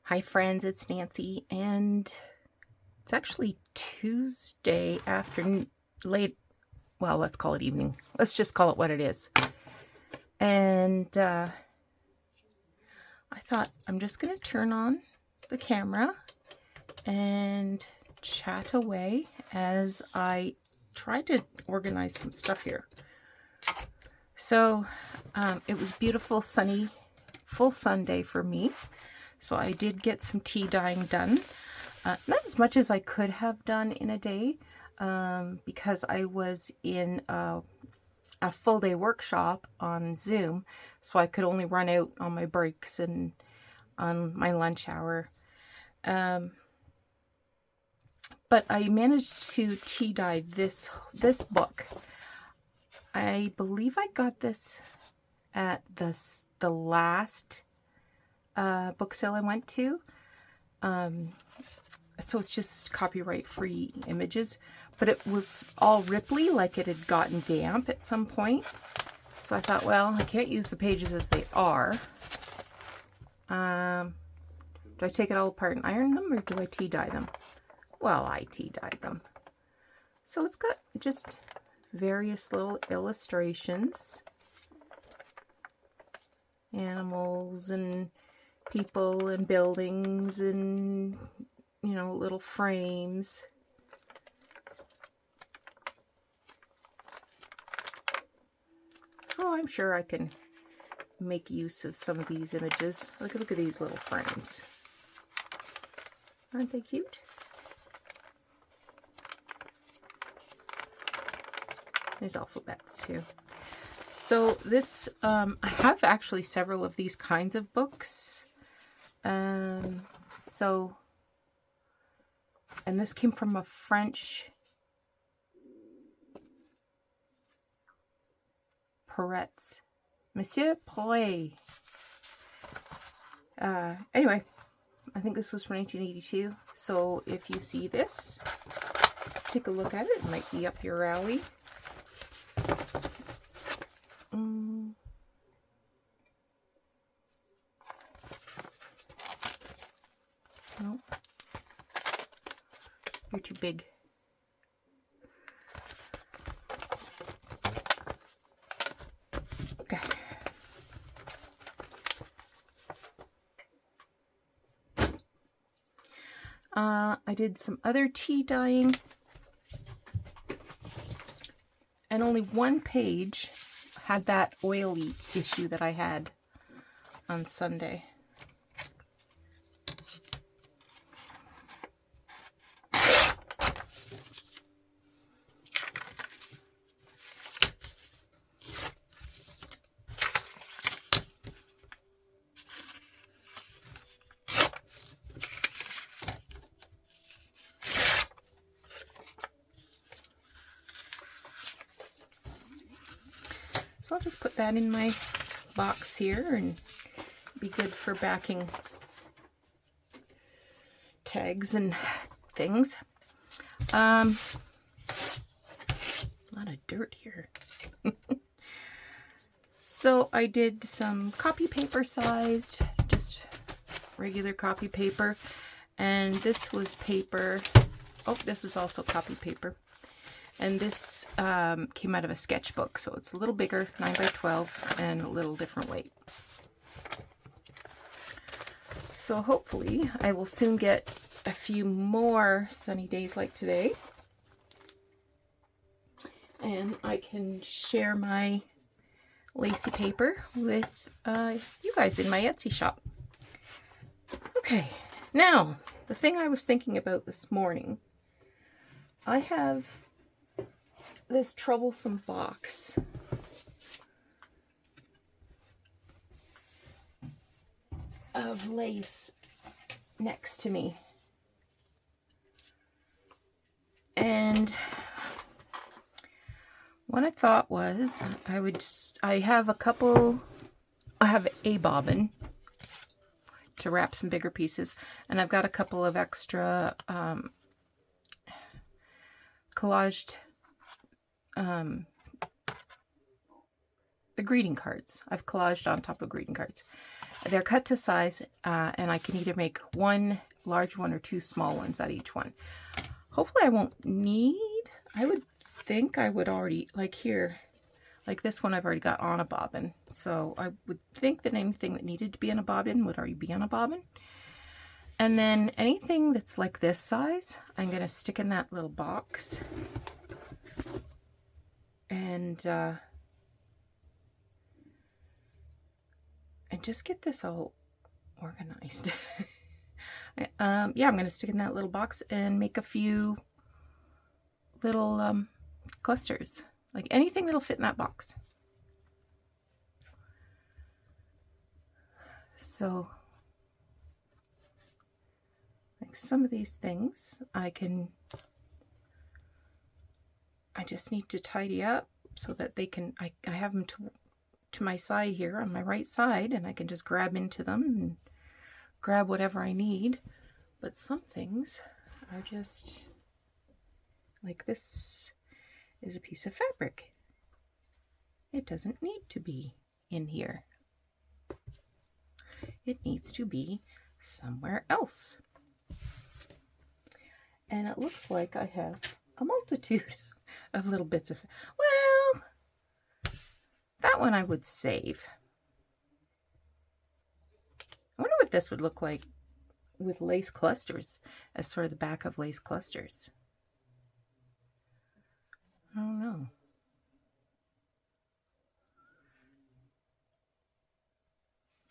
Hi friends, it's Nancy, and it's actually Tuesday afternoon, well, let's call it evening. Let's just call it what it is. And I thought I'm just going to turn on the camera and chat away as I try to organize some stuff here. So it was beautiful, sunny, full Sunday for me. So I did get some tea dyeing done. Not as much as I could have done in a day because I was in a full day workshop on Zoom. So I could only run out on my breaks and on my lunch hour. But I managed to tea dye this book. I believe I got this at the last book sale I went to. So it's just copyright free images, but it was all ripply, like it had gotten damp at some point. So I thought, well, I can't use the pages as they are. Do I take it all apart and iron them, or do I tea dye them? Well, I tea dyed them. So it's got just various little illustrations, animals and people and buildings and, you know, little frames. So I'm sure I can make use of some of these images. Look at these little frames. Aren't they cute? There's alphabets too. So this, I have actually several of these kinds of books. And this came from a French Peretz. Monsieur Poret. Anyway, I think this was from 1982. So if you see this, take a look at it. It might be up your alley. No, you're too big. Okay. I did some other tea dyeing, and only one page had that oily issue that I had on Sunday. So I'll just put that in my box here and be good for backing tags and things. A lot of dirt here. So I did some copy paper sized, just regular copy paper. And this was paper. Oh, this is also copy paper. And this came out of a sketchbook, so it's a little bigger, 9 by 12, and a little different weight. So hopefully I will soon get a few more sunny days like today, and I can share my lacy paper with you guys in my Etsy shop. Okay, now the thing I was thinking about this morning, I have this troublesome box of lace next to me, and what I thought was I have a bobbin to wrap some bigger pieces, and I've got a couple of extra collaged the greeting cards. I've collaged on top of greeting cards. They're cut to size, and I can either make one large one or two small ones at each one. Hopefully I won't need, I would think I would already, like here, like this one I've already got on a bobbin. So I would think that anything that needed to be on a bobbin would already be on a bobbin. And then anything that's like this size, I'm going to stick in that little box. And just get this all organized. Yeah, I'm going to stick in that little box and make a few little clusters, like anything that'll fit in that box. So, like some of these things I just need to tidy up so that they can, I have them to my side here on my right side, and I can just grab into them and grab whatever I need. But some things are just like, this is a piece of fabric. It doesn't need to be in here. It needs to be somewhere else. And it looks like I have a multitude of little bits of, well, that one I would save. I wonder what this would look like with lace clusters as sort of the back of lace clusters. I don't know.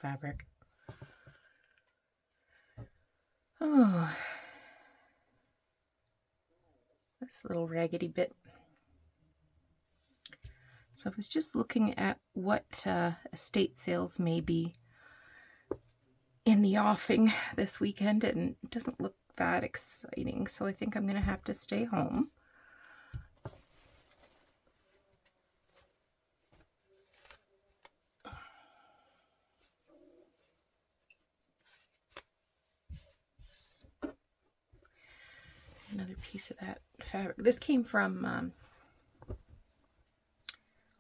Fabric. Oh, this little raggedy bit. So I was just looking at what estate sales may be in the offing this weekend, and it doesn't look that exciting, so I think I'm going to have to stay home. Another piece of that fabric. This came from,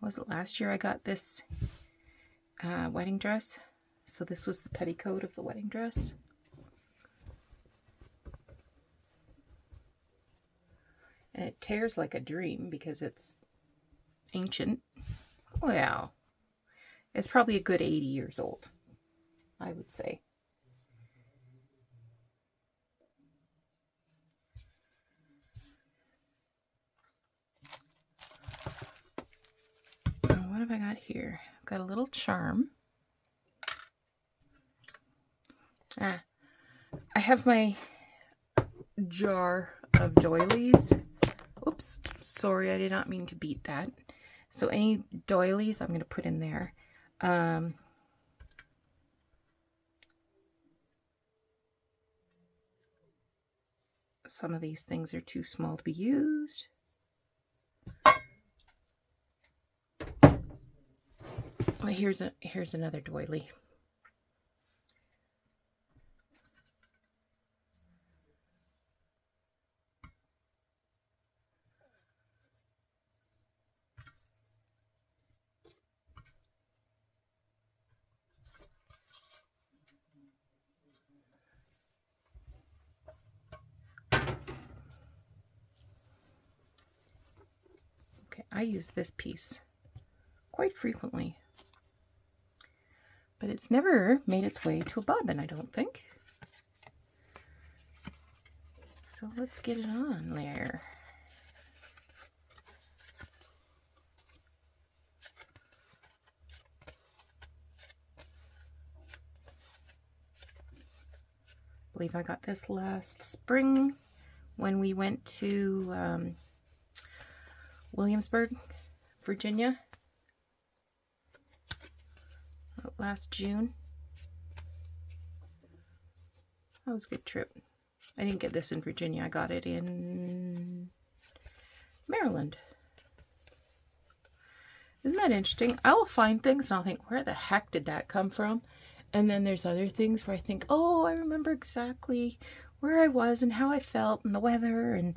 was it last year I got this wedding dress? So this was the petticoat of the wedding dress. And it tears like a dream because it's ancient. Well, it's probably a good 80 years old, I would say. What have I got here? I've got a little charm. I have my jar of doilies. Oops, sorry, I did not mean to beat that. So any doilies I'm going to put in there. Some of these things are too small to be used. Well, here's another doily. Okay, I use this piece quite frequently, but it's never made its way to a bobbin, I don't think. So let's get it on there. I believe I got this last spring when we went to Williamsburg, Virginia, last June. That was a good trip. I didn't get this in Virginia. I got it in Maryland. Isn't that interesting? I'll find things and I'll think, where the heck did that come from? And then there's other things where I think, oh, I remember exactly where I was and how I felt and the weather and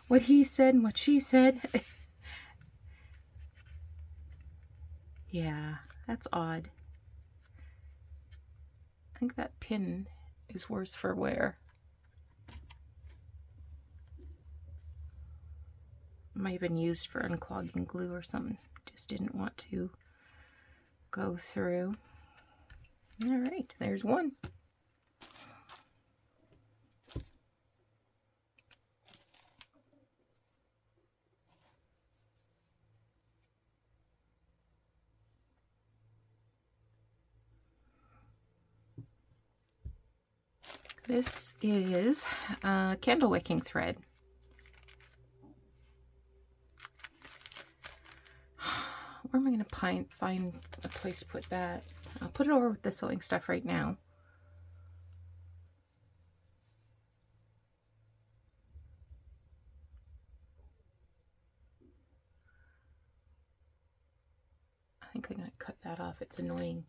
what he said and what she said. Yeah, that's odd. I think that pin is worse for wear. Might have been used for unclogging glue or something. Just didn't want to go through. All right, there's one. This is candle wicking thread. Where am I going to find a place to put that? I'll put it over with the sewing stuff right now. I think I'm going to cut that off. It's annoying.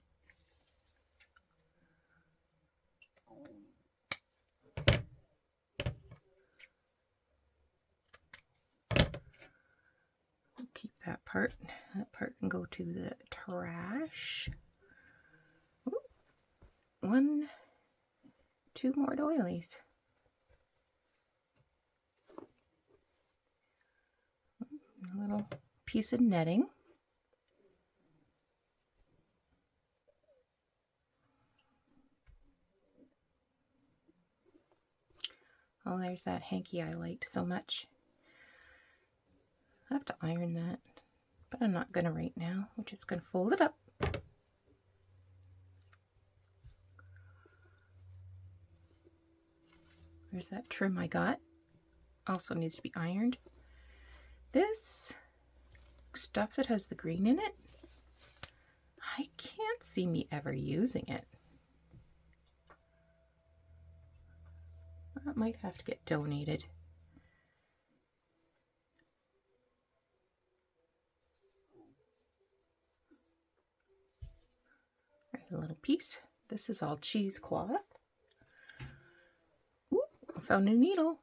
Keep that part. That part can go to the trash. Ooh, 1, 2 more doilies. A little piece of netting. Oh, there's that hanky I liked so much. I have to iron that, but I'm not gonna right now. I'm just gonna fold it up. There's that trim I got. Also needs to be ironed. This stuff that has the green in it, I can't see me ever using it. That might have to get donated. A little piece. This is all cheesecloth. Ooh, I found a needle.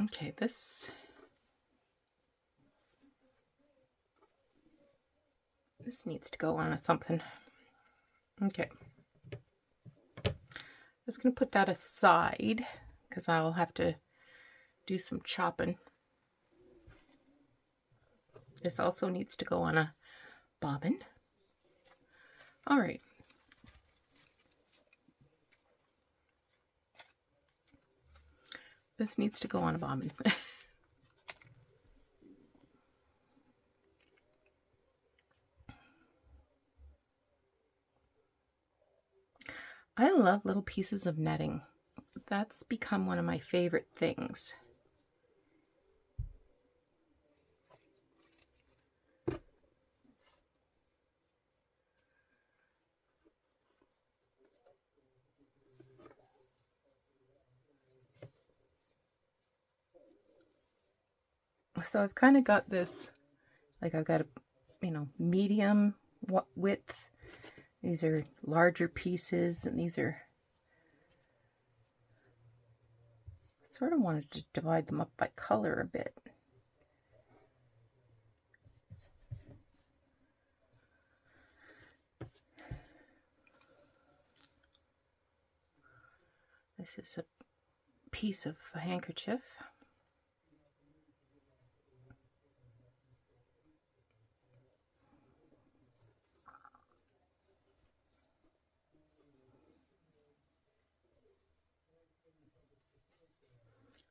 Okay, this needs to go on something. Okay. I'm just going to put that aside because I'll have to do some chopping. This also needs to go on a bobbin. All right. This needs to go on a bobbin. I love little pieces of netting. That's become one of my favorite things. So I've kind of got this, like I've got a, medium width. These are larger pieces, and these are, I sort of wanted to divide them up by color a bit. This is a piece of a handkerchief.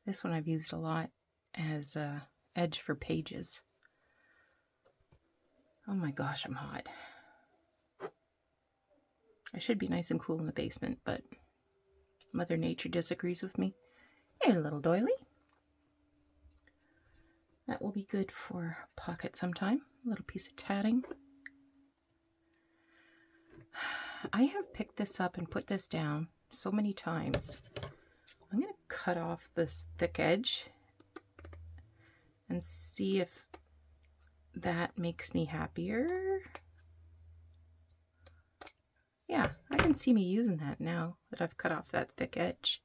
This one I've used a lot as a edge for pages. Oh my gosh, I'm hot. I should be nice and cool in the basement, but Mother Nature disagrees with me. Hey, little doily. That will be good for pocket sometime. A little piece of tatting. I have picked this up and put this down so many times. I'm going to cut off this thick edge and see if that makes me happier. Yeah, I can see me using that now that I've cut off that thick edge.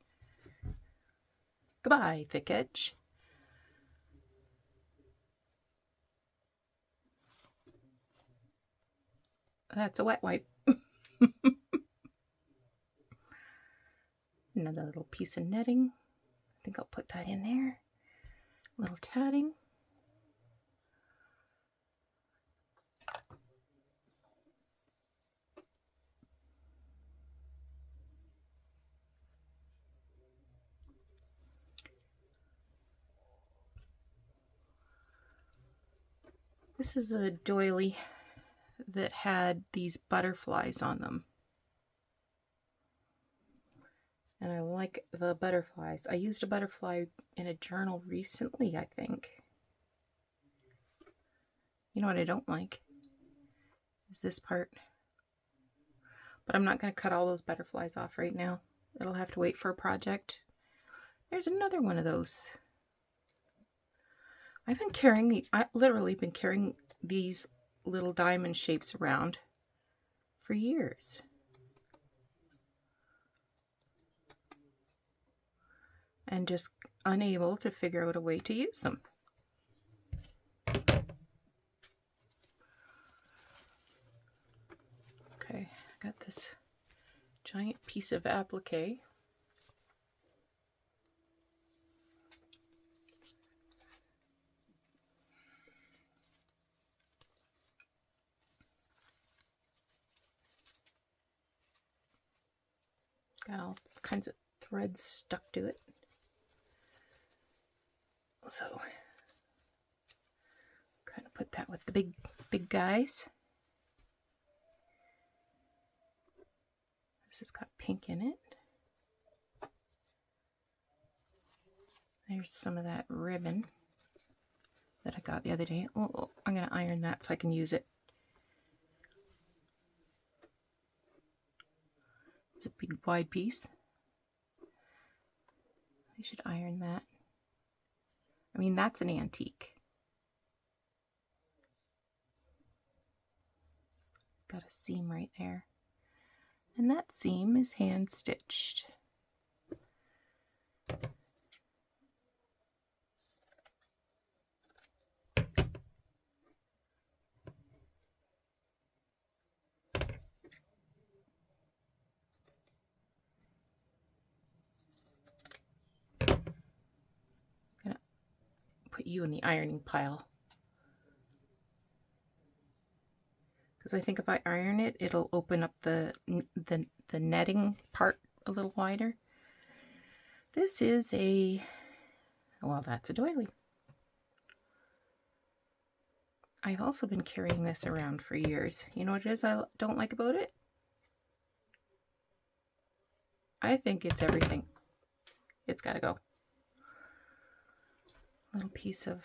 Goodbye, thick edge. That's a wet wipe. Another little piece of netting. I think I'll put that in there. A little tatting. This is a doily that had these butterflies on them. And I like the butterflies. I used a butterfly in a journal recently, I think. You know what I don't like? Is this part. But I'm not going to cut all those butterflies off right now. It'll have to wait for a project. There's another one of those. I've literally been carrying these little diamond shapes around for years. And just unable to figure out a way to use them. Okay, I got this giant piece of applique. Got all kinds of threads stuck to it. So, kind of put that with the big guys. This has got pink in it. There's some of that ribbon that I got the other day. Oh, I'm going to iron that so I can use it. It's a big wide piece. I should iron that. I mean, that's an antique. It's got a seam right there. And that seam is hand stitched. Put you in the ironing pile, because I think if I iron it, it'll open up the netting part a little wider. This is that's a doily. I've also been carrying this around for years. You know what it is I don't like about it? I think it's everything. It's got to go. Little piece of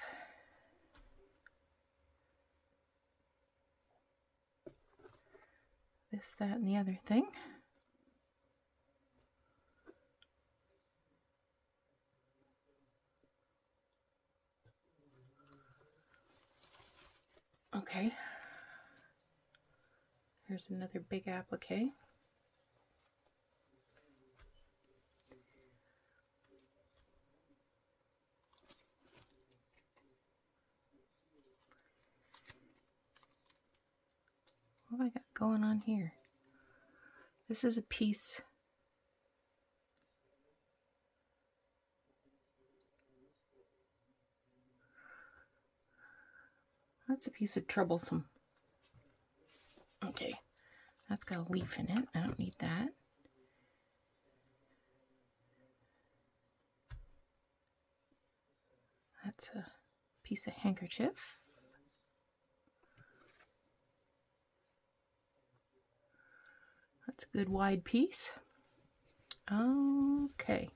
this, that, and the other thing. Okay. Here's another big applique. What have I got going on here? This is a piece. That's a piece of troublesome. Okay, that's got a leaf in it. I don't need that. That's a piece of handkerchief. That's a good wide piece. Okay.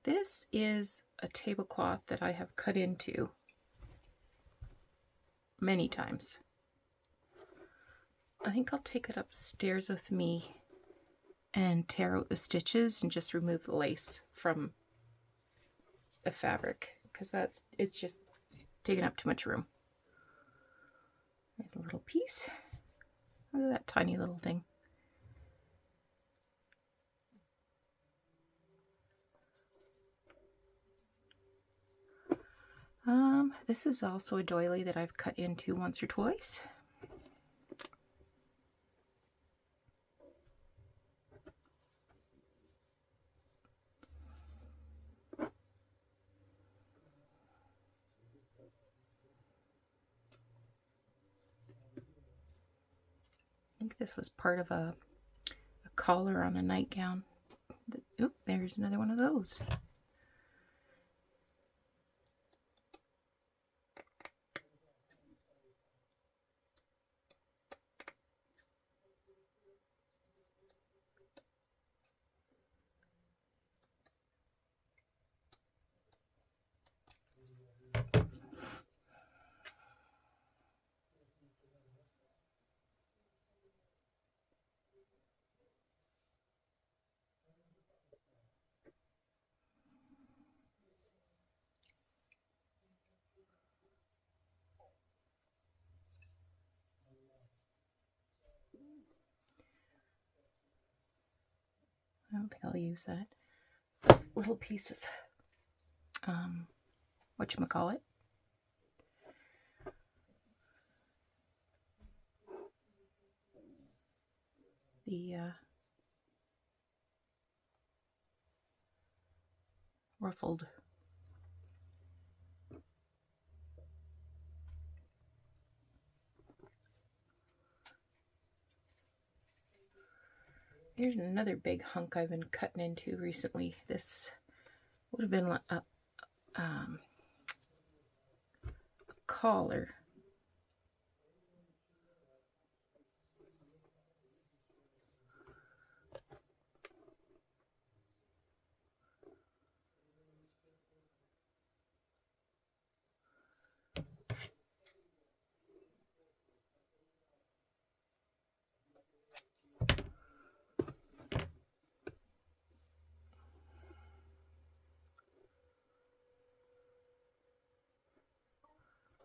This is a tablecloth that I have cut into. many times. I think I'll take it upstairs with me and tear out the stitches and just remove the lace from the fabric, because it's just taking up too much room. There's a little piece. Look at that tiny little thing. This is also a doily that I've cut into once or twice. I think this was part of a collar on a nightgown. Oop, there's another one of those. I don't think I'll use that. That's a little piece of whatchamacallit. The ruffled. Here's another big hunk I've been cutting into recently. This would have been a collar.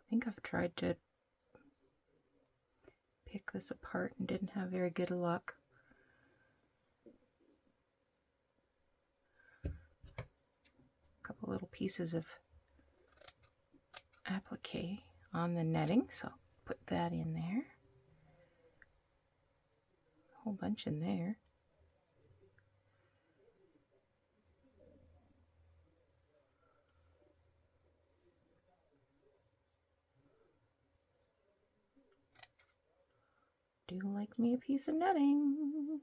I think I've tried to pick this apart and didn't have very good luck. A couple little pieces of applique on the netting, so I'll put that in there. A whole bunch in there. Do like me a piece of netting.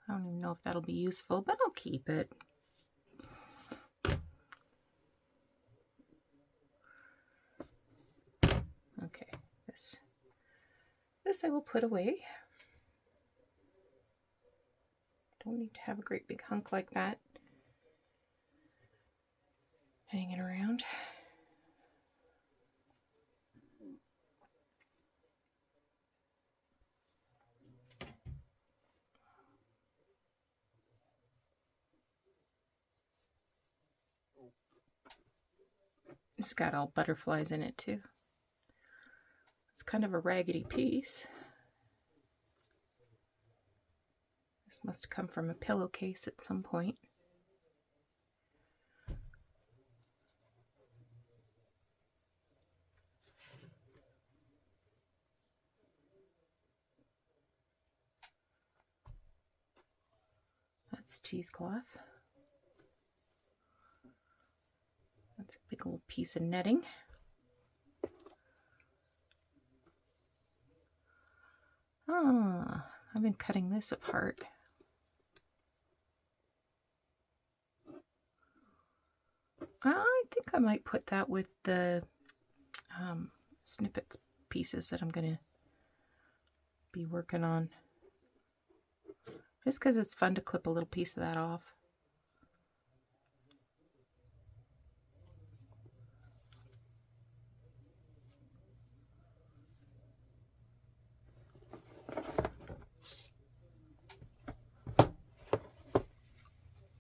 I don't even know if that'll be useful, but I'll keep it. Okay, this I will put away. Don't need to have a great big hunk like that hanging around. It's got all butterflies in it too. It's kind of a raggedy piece. This must have come from a pillowcase at some point. That's cheesecloth. That's a big old piece of netting. Ah, I've been cutting this apart. I think I might put that with the snippets pieces that I'm going to be working on. Just because it's fun to clip a little piece of that off.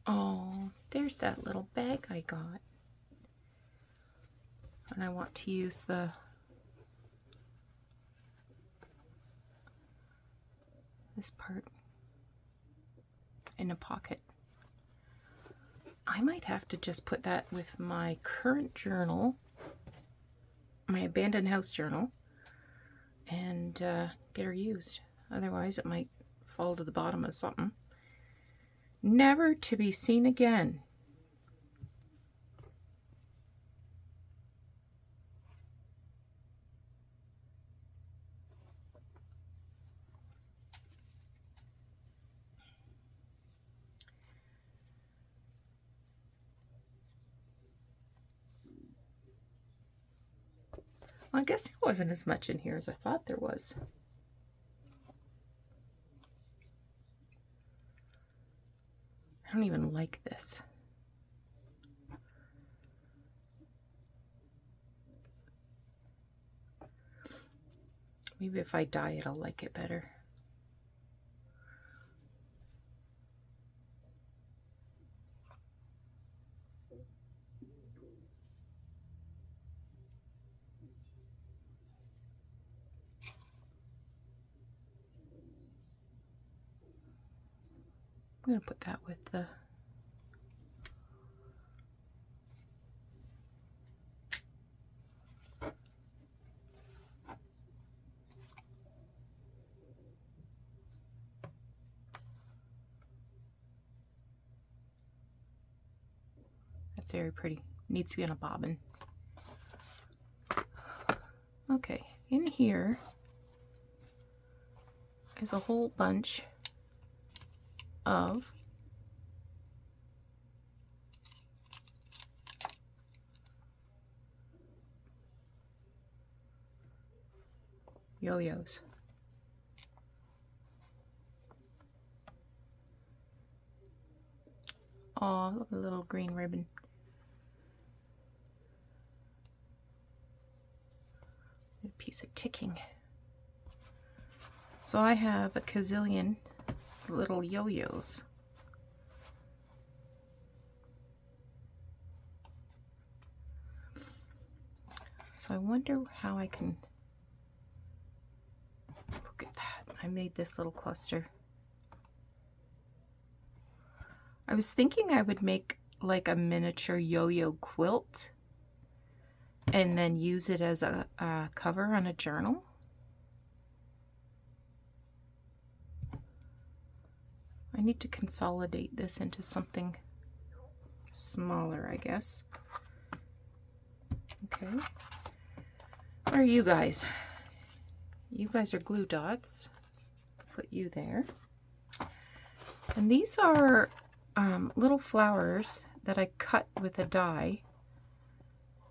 Oh, there's that little bag I got. And I want to use this part in a pocket. I might have to just put that with my current journal, my abandoned house journal, and get her used. Otherwise it might fall to the bottom of something. Never to be seen again. Well, I guess there wasn't as much in here as I thought there was. I don't even like this. Maybe if I dye it, I'll like it better. I'm going to put that with the That's very pretty. Needs to be on a bobbin. Okay, in here is a whole bunch of yo-yos. Oh, look at the little green ribbon. A piece of ticking. So I have a gazillion little yo-yos. So I wonder how I can, look at that. I made this little cluster. I was thinking I would make like a miniature yo-yo quilt and then use it as a cover on a journal. I need to consolidate this into something smaller, I guess. Okay. Where are you guys? You guys are glue dots. Put you there. And these are little flowers that I cut with a die.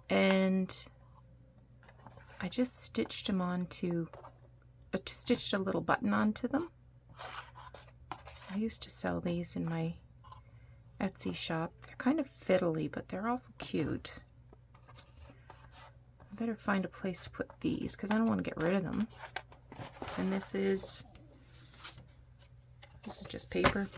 And I just stitched them onto, stitched a little button onto them. I used to sell these in my Etsy shop. They're kind of fiddly, but they're awful cute. I better find a place to put these because I don't want to get rid of them. And this is just paper.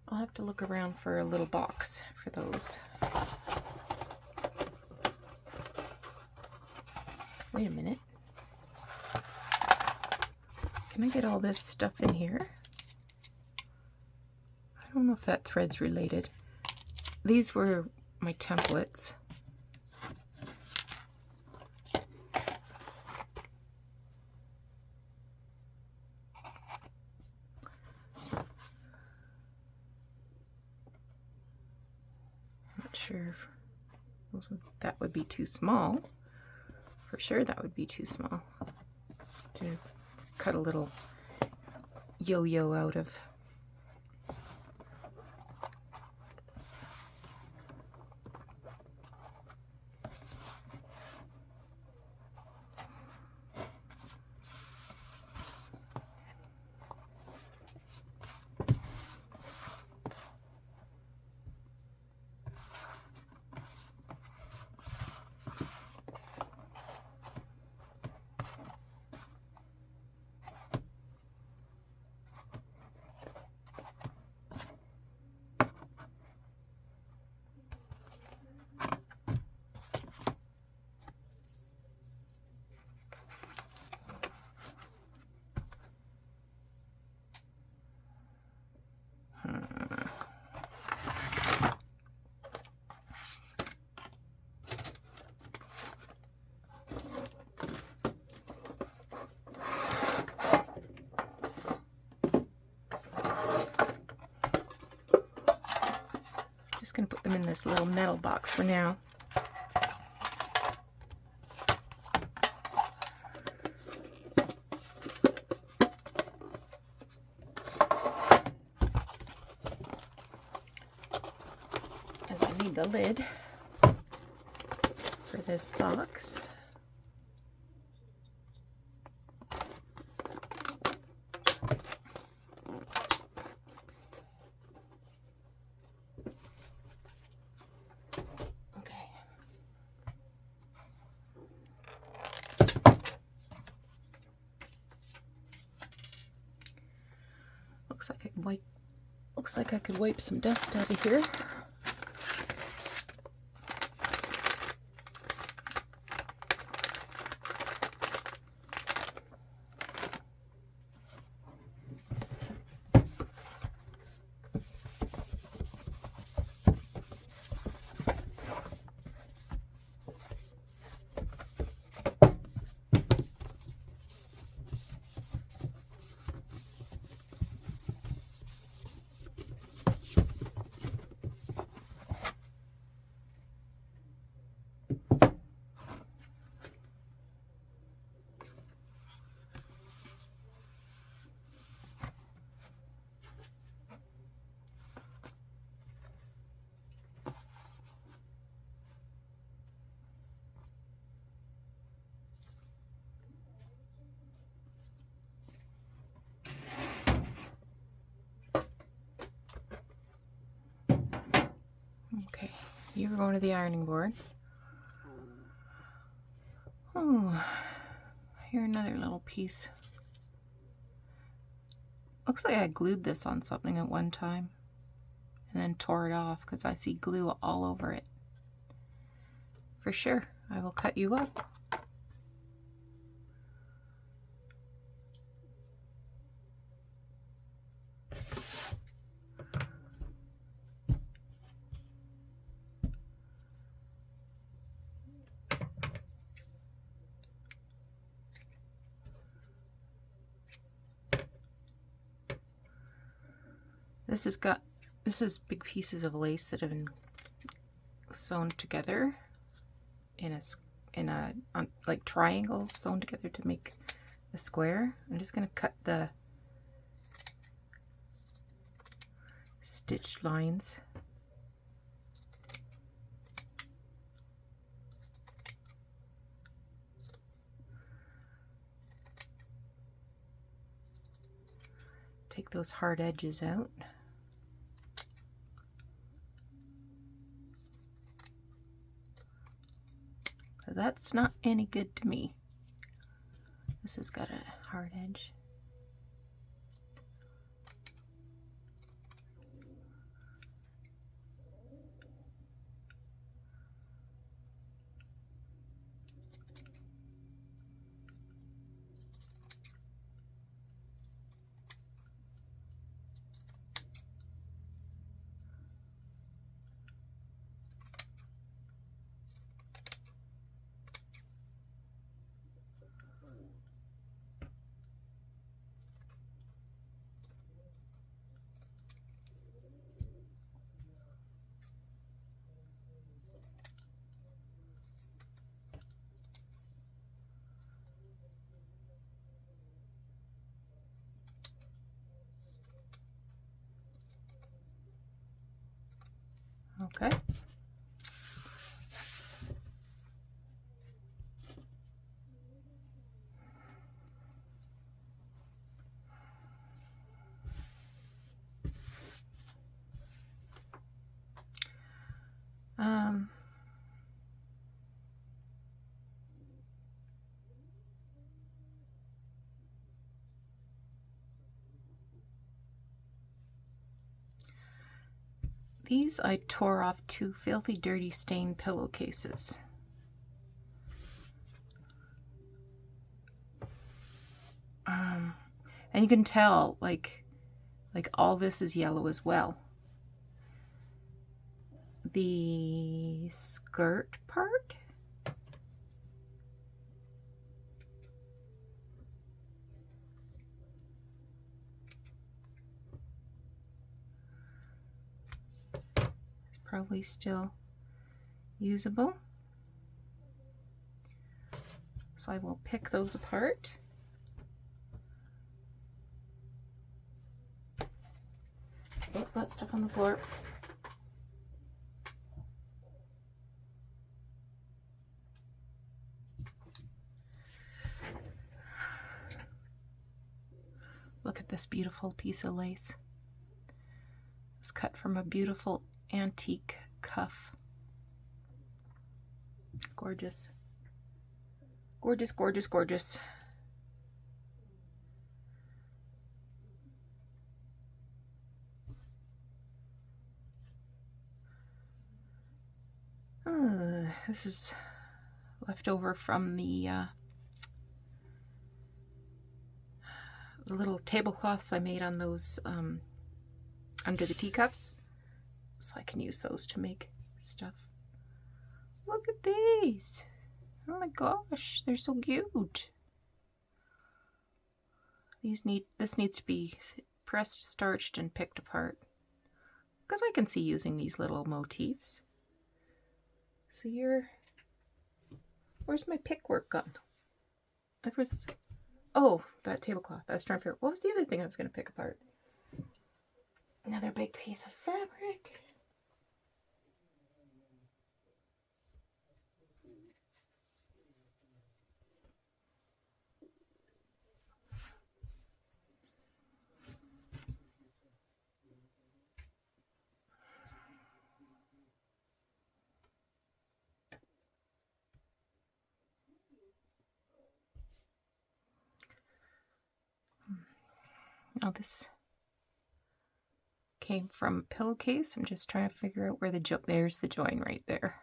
I'll have to look around for a little box for those. Wait a minute. Can I get all this stuff in here? I don't know if that thread's related. These were my templates. Not sure if That would be too small. For sure that would be too small to cut a little yo-yo out of. Just gonna put them in this little metal box for now. As I need the lid for this box. Looks like I could wipe some dust out of here. Okay, you were going to the ironing board. Oh, here another little piece. Looks like I glued this on something at one time and then tore it off because I see glue all over it. For sure, I will cut you up. This is big pieces of lace that have been sewn together in like triangles sewn together to make a square. I'm just going to cut the stitched lines. Take those hard edges out. That's not any good to me. This has got a hard edge. Okay. These I tore off 2 filthy, dirty, stained pillowcases. And you can tell, like all this is yellow as well. The skirt part, is probably still usable. So I will pick those apart. Oh, got stuff on the floor. Look at this beautiful piece of lace. It's cut from a beautiful antique cuff. Gorgeous. Gorgeous, gorgeous, gorgeous. This is left over from the little tablecloths I made on those under the teacups, so I can use those to make stuff. Look at these! Oh my gosh, they're so cute. This needs to be pressed, starched, and picked apart, because I can see using these little motifs. So where's my pick work gone? Oh, that tablecloth. I was trying to figure out what was the other thing I was going to pick apart. Another big piece of fabric. Now this came from a pillowcase. I'm just trying to figure out where there's the join right there.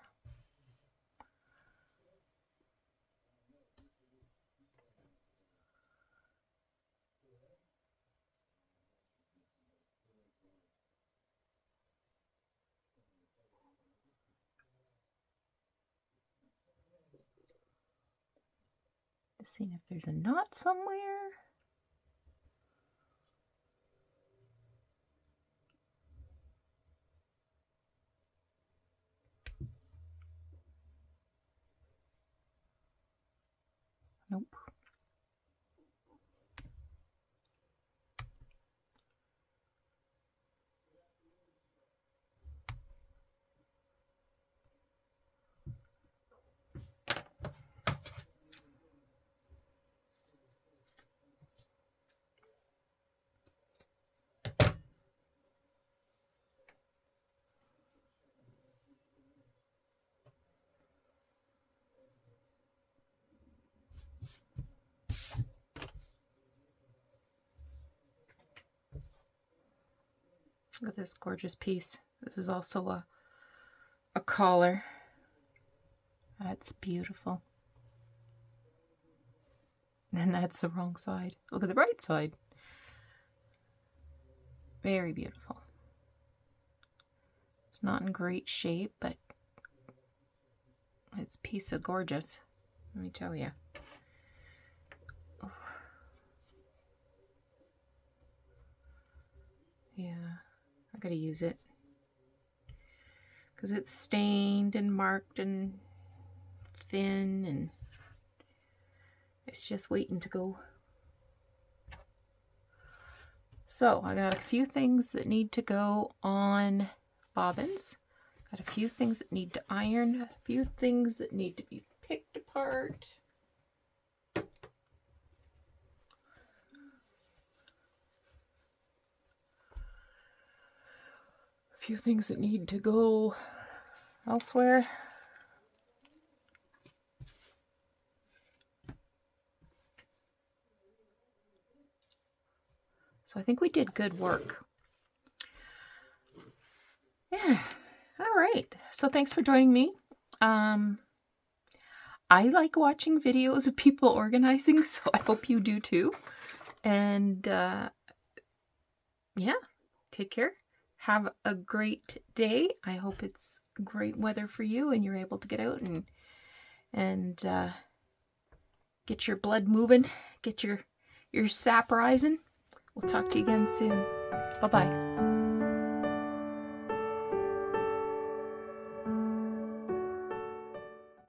Just seeing if there's a knot somewhere. Nope. Look at this gorgeous piece. This is also a collar. That's beautiful. And that's the wrong side. Look at the right side. Very beautiful. It's not in great shape, but it's a piece of gorgeous, let me tell you. Oh. Yeah, I gotta use it because it's stained and marked and thin, and it's just waiting to go. So I got a few things that need to go on bobbins. Got a few things that need to iron, a few things that need to be picked apart. A few things that need to go elsewhere. So I think we did good work. Yeah. All right. So thanks for joining me. I like watching videos of people organizing, so I hope you do too. And yeah, take care. Have a great day. I hope it's great weather for you and you're able to get out and get your blood moving, get your sap rising. We'll talk to you again soon. Bye-bye.